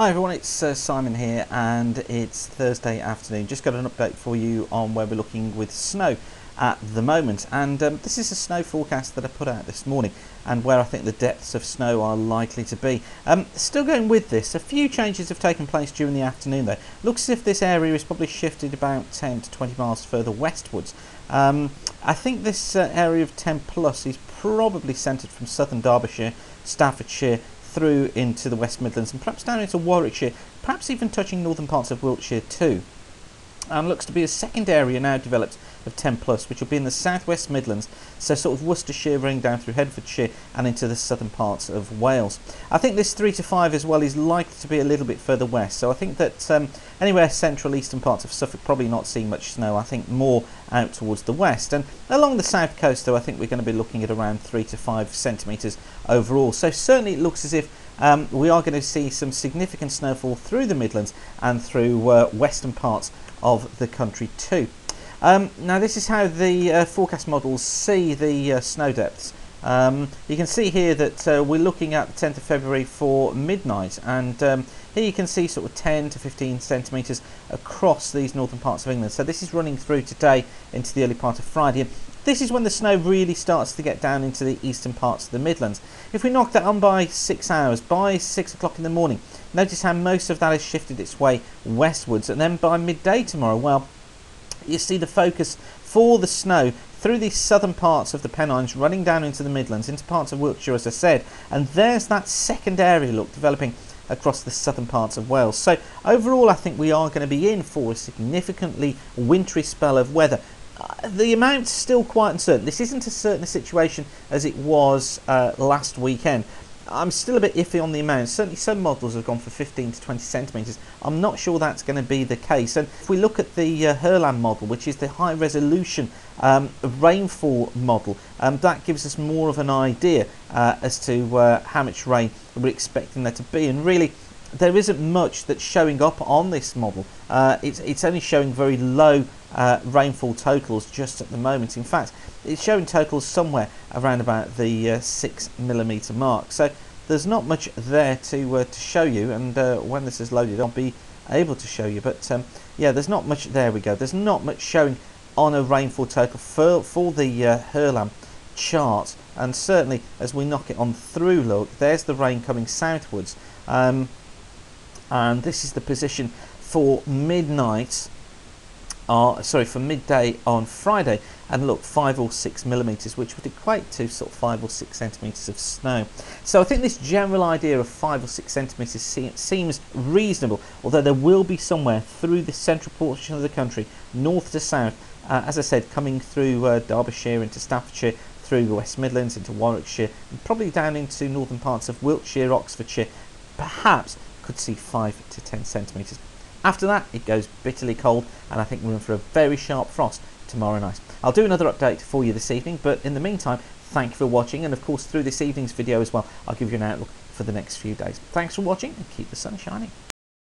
Hi everyone, it's Simon here and it's Thursday afternoon. Just got an update for you on where we're looking with snow at the moment, and this is a snow forecast that I put out this morning and where I think the depths of snow are likely to be. Still going with this, a few changes have taken place during the afternoon though. Looks as if this area is probably shifted about 10 to 20 miles further westwards. I think this area of 10 plus is probably centred from southern Derbyshire, Staffordshire, through into the West Midlands and perhaps down into Warwickshire, perhaps even touching northern parts of Wiltshire too. And looks to be a second area now developed of 10 plus, which will be in the southwest Midlands, so sort of Worcestershire running down through Herefordshire and into the southern parts of Wales. I think this 3 to 5 as well is likely to be a little bit further west, so I think that anywhere central eastern parts of Suffolk probably not seeing much snow. I think more out towards the west, and along the south coast though I think we're going to be looking at around 3 to 5 centimetres overall. So certainly it looks as if we are going to see some significant snowfall through the Midlands and through western parts of the country too. Now this is how the forecast models see the snow depths. You can see here that we're looking at the 10th of February for midnight, and here you can see sort of 10 to 15 centimetres across these northern parts of England. So this is running through today into the early part of Friday. This is when the snow really starts to get down into the eastern parts of the Midlands. If we knock that on by 6 hours, by 6 o'clock in the morning, notice how most of that has shifted its way westwards, and then by midday tomorrow, well, you see the focus for the snow through these southern parts of the Pennines running down into the Midlands, into parts of Wiltshire as I said, and there's that second area look developing across the southern parts of Wales. So overall I think we are going to be in for a significantly wintry spell of weather. The amount's still quite uncertain. This isn't as certain a situation as it was last weekend. I'm still a bit iffy on the amount. Certainly some models have gone for 15 to 20 centimetres. I'm not sure that's going to be the case. And if we look at the Herland model, which is the high resolution rainfall model, that gives us more of an idea as to how much rain we're expecting there to be. And really, there isn't much that's showing up on this model. It's only showing very low rainfall totals just at the moment. In fact, it's showing totals somewhere around about the 6mm mark. So there's not much there to show you, and when this is loaded I'll be able to show you. But yeah, there's not much. There we go. There's not much showing on a rainfall total for the Herland chart, and certainly as we knock it on through, look, there's the rain coming southwards. And this is the position for midnight, for midday on Friday, and look, 5 or 6 millimetres, which would equate to sort of 5 or 6 centimetres of snow. So I think this general idea of 5 or 6 centimetres seems reasonable, although there will be somewhere through the central portion of the country, north to south, as I said, coming through Derbyshire into Staffordshire, through the West Midlands into Warwickshire, and probably down into northern parts of Wiltshire, Oxfordshire, perhaps could see 5 to 10 centimetres. After that it goes bitterly cold, and I think we're in for a very sharp frost tomorrow night. I'll do another update for you this evening, but in the meantime, thank you for watching, and of course through this evening's video as well I'll give you an outlook for the next few days. Thanks for watching, and keep the sun shining.